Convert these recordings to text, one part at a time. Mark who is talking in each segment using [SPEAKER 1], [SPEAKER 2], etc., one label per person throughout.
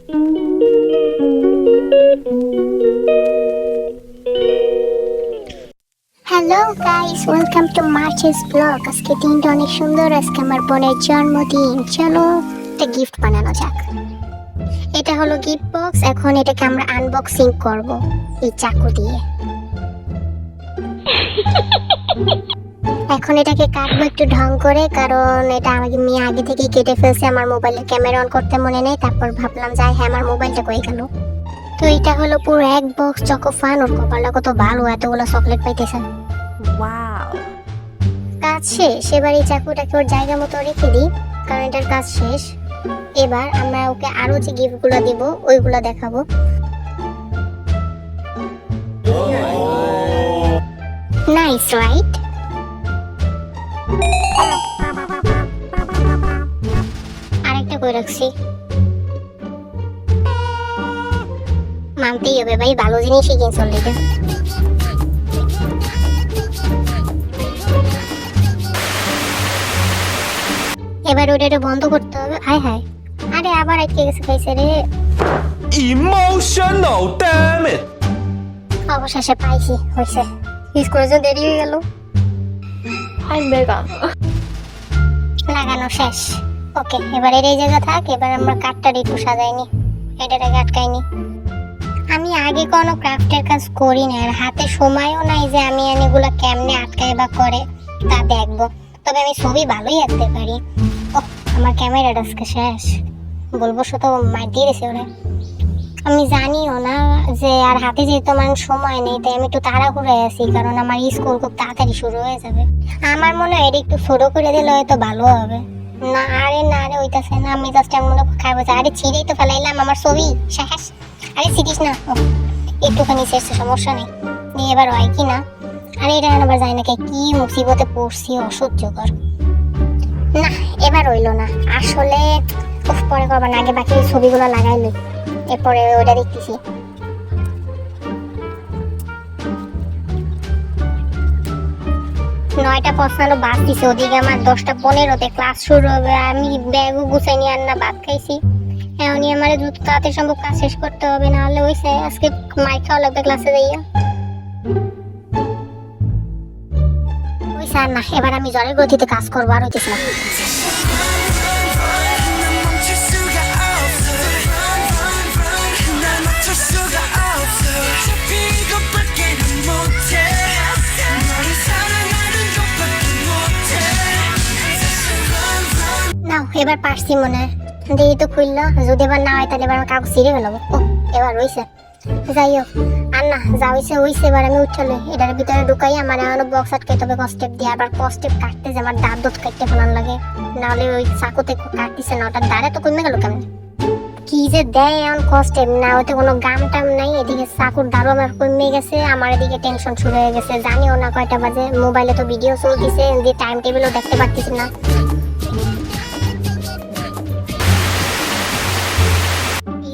[SPEAKER 1] Hello guys, welcome to marches blog. আজকে দিনটা অনেক সুন্দর। আজকে আমার বোনের জন্মদিন। চলো একটা গিফট বানানো যাক। এটা হলো গিফট বক্স। এখন এটাকে আমরা আনবক্সিং করব এই চাকু দিয়ে। এখন এটাকে কাটবো একটু ঢং করে, কারণ এটা আমাকে মেয়ে আগে থেকে কেটে ফেলছে। আমার মোবাইলে ক্যামেরা অন করতে মনে নেই। তারপর ভাবলাম যাই, হ্যাঁ আমার মোবাইলটা কই গেল। তো এটা হলো পুরো এক বক্স চকোফান। ওর কপালটা কত ভালো, এতগুলো চকলেট পাইতেছে।
[SPEAKER 2] ওয়াও,
[SPEAKER 1] কাজ শেষ। এবার এই চাকুটাকে ওর জায়গা মতো রেখে দিই, কারণ এটার কাজ শেষ। এবার আমরা ওকে আরো যে গিফটগুলো দিব ওইগুলো দেখাবো। Nice right? আরেকটা কই রাখছি। মানতেই হবে ভাই, ভালো জিনিসই কিনছ অলরেডি। এবার ওটা বন্ধ করতে হবে। হায় হায়, আরে আবার আটকে গেছে খাইছে রে।
[SPEAKER 3] Emotional damn it!
[SPEAKER 1] অবশেষে পাইছি, হয়েছে। ইউজ করার জন্য দেরি হয়ে গেল।
[SPEAKER 2] হাই মেগা।
[SPEAKER 1] লাগানো শেষ। ওকে, এবার এই জায়গা থাক। এবার আমরা কাঠটা একটু সাজাইনি, এটাকে আটকাইনি। আমি আগে কোনো ক্রাফটের কাজ করি না, আর হাতে সময়ও নাই যে আমি এগুলা কেমনে আটকাই বা করে তা দেখবো। তবে আমি ছবি ভালোই আঁকতে পারি। ও, আমার ক্যামেরাটা আজকে শেষ। বলবো শুধু মার দিয়ে দিয়েছে ওরা। আমি জানিও না যে আর হাতে যেহেতু আমার সময় নেই, তাই আমি একটু তাড়াহুড়োয় আছি, কারণ আমার স্কুল খুব তাড়াতাড়ি শুরু হয়ে যাবে। আমার মনে হয় এটা একটু ছোট করে দিলে হয়তো ভালো হবে। না আরে ওইটাছে না, আমি জাস্ট এমন খাবো। আরে ছিঁড়েই তো ফেলাইলাম আমার ছবি শেষ। আরে ছিটিস না, একটুখানি শেষ, সমস্যা নেই। দিয়ে এবার হয় কি না, আরে এটা আবার যায় না, কি মুসিবতে পড়ছি, অসহ্যকর। না এবার হইলো না আসলে। পরে করবা না, আগে বাকি ছবিগুলো লাগাইলো, এরপরে ওটা দেখতেছি। 9:55 বাজতেছে, ওদিকে আমার 10:15 ক্লাস শুরু হবে। আমি ব্যাগও গুছাই নিয়ে আর না ভাত খাইছি। এখনই আমার দ্রুত তাড়াতাড়ি সম্ভব কাজ শেষ করতে হবে, নাহলে ওইসে আজকে মাইর খাওয়া লাগবে ক্লাসে যাইয়া। ওইসে আর না, এবার আমি জ্বরের গতিতে কাজ করবো, আর হইতেছে না। এবার পারছি মনে হয়, দেখি তো খুললো। যদি এবার না হয় তাহলে এবার আমি কাগজ ছিঁড়ে ফেলবো। ও এবার হইছে, যাই হোক। আর না যা হইছে। এবার আমি উঠলে এটার ভিতরে ঢুকাই। আমার এমন বক্স আটকাইতে হবে কস্টেপ দিয়ে। আবার কস্টেপ কাটতে যে আমার দাঁত কাটতে ফেলান লাগে, নাহলে ওই চাকুতে কাটতেছে না, ওটার দাঁড়ে তো কমে গেল কেমন। কি যে দেয় এমন কস্টেপ, না ওতে কোনো গাম টাম নাই। এদিকে চাকুর দাঁড়ও আমার কমে গেছে, আমার এদিকে টেনশন শুরু হয়ে গেছে। জানিও না কয়টা বাজে, মোবাইলে তো ভিডিও চলতেছে, যে টাইম টেবিলও দেখতে পারতেছি না।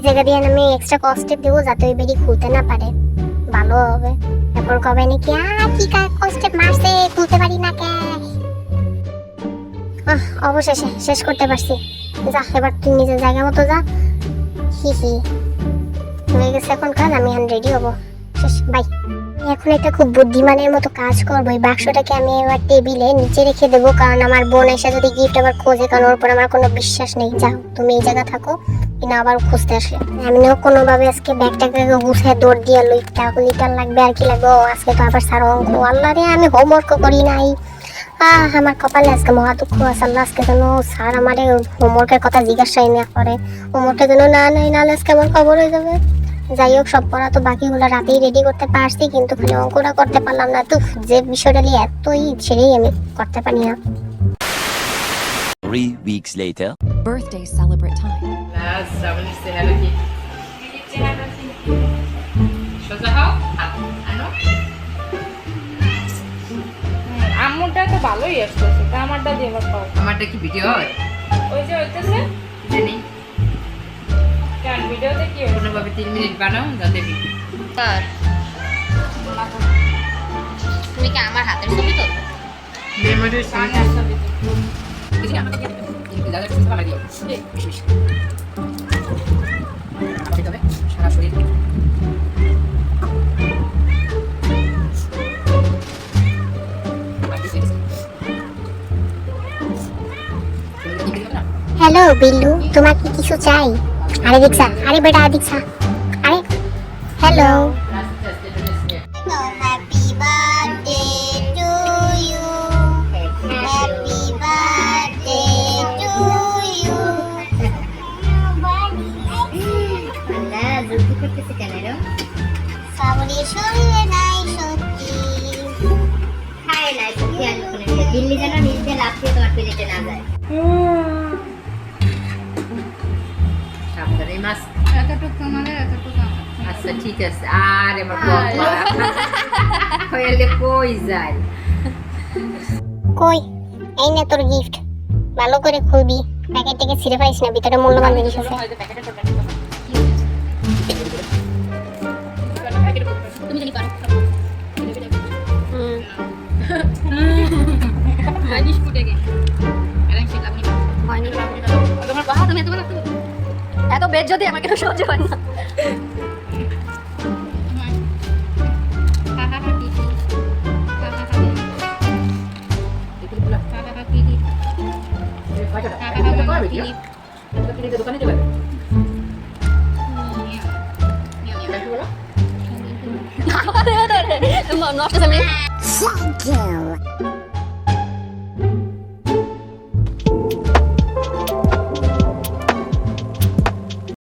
[SPEAKER 1] জায়গা দিয়ে আমি এক্সট্রা কস্টেপ দেবো, যাতে ওই বেরি খুলতে না পারে, ভালো হবে। তারপর কবে নাকি কি কস্টেপ মারছে, খুলতে পারি না কে। অবশেষে শেষ করতে পারছি। যা, এবার তুই নিজের জায়গা মতো যা। হি হয়ে গেছে এখন কাজ, আমি এখন রেডি হবো। শেষ, বাই। এখন একটা খুব বুদ্ধিমানের মতো কাজ করবো। এই বাক্সটাকে আমি এবার টেবিলে নিচে রেখে দেবো, কারণ আমার বোন এসে যদি গিফট আবার খোঁজে, কারণ ওর উপর আমার কোনো বিশ্বাস নেই। যাও তুমি এই জায়গা থাকো, কিনা আবার খুঁজতে আসে। আমি কোনোভাবে আজকে ব্যাগটাকে গুছিয়ে দৌড় দিয়ে লই। ক্যালকুলেটার লাগবে আর কি লাগবে। আজকে তো আবার স্যার অঙ্ক, আল্লাহ রে আমি হোমওয়ার্কও করি নাই। আমার কপালে আজকে মহা দুঃখ আছে। আল্লাহ আজকে যেন স্যার আমার হোমওয়ার্কের কথা জিজ্ঞাসাই না করে, হোমওয়ার্কটা যেন না নেই, নাহলে আজকে আমার খবর হয়ে যাবে। যাই হোক, সব পড়া তো বাকিগুলো রাতেই রেডি করতে পারছি, কিন্তু খালি অঙ্কটা করতে পারলাম না। তো যে বিষয়টা নিয়ে এতই ছেড়েই আমি করতে পারি না।
[SPEAKER 3] 3 weeks later.
[SPEAKER 2] Birthday celebrate time.
[SPEAKER 4] আম্মুরটা তো ভালোই আসতেছে, তা আমারটা দিয়ে এবার পাও।
[SPEAKER 5] আমারটা কি ভিডিও হয়?
[SPEAKER 4] ওই যে হইতেছে
[SPEAKER 5] জানি
[SPEAKER 4] কেন ভিডিওতে কি হয়?
[SPEAKER 5] কোনোভাবে 3 মিনিট বানাও যাতে
[SPEAKER 6] স্যার তুমি কি আমার হাতের ছবি তো?
[SPEAKER 5] মেমোরি
[SPEAKER 4] বাংলার ছবি তো।
[SPEAKER 5] আমাকে দাদা কিছু ভালো লাগে।
[SPEAKER 1] বিল্লু, তোমার কি কিছু চাই? আরে দেখছা, আরে বেটা দেখছা, আরে hello. Happy birthday to you, happy birthday to you.
[SPEAKER 6] যুদ্ধ করতেছে কেন রে?
[SPEAKER 1] সাবরি শুনলে নাই সত্যি।
[SPEAKER 6] খায় নাই সত্যি আমি শুনেছি দিল্লি যেন নিজে লাফিয়ে তোমার প্লেটে না যায়।
[SPEAKER 5] সাবধানে মাছ।
[SPEAKER 4] এতটুকু আমাদের এতটুকু আমার।
[SPEAKER 5] আচ্ছা ঠিক আছে। আর আমার বাবা হইলে কই যায়?
[SPEAKER 1] কই, এই নে তোর গিফট, ভালো করে খুলবি, প্যাকেট থেকে ছিঁড়ে পাইস না, ভিতরে মূল্যবান জিনিস আছে।
[SPEAKER 6] তুমি জানি পারো। তোমার বাবা তুমি এত বেদ যদি আমাকে তো সহ্য হয় না।
[SPEAKER 5] দোকানে যাবে?
[SPEAKER 6] নষ্ট সামনে
[SPEAKER 1] Thank you.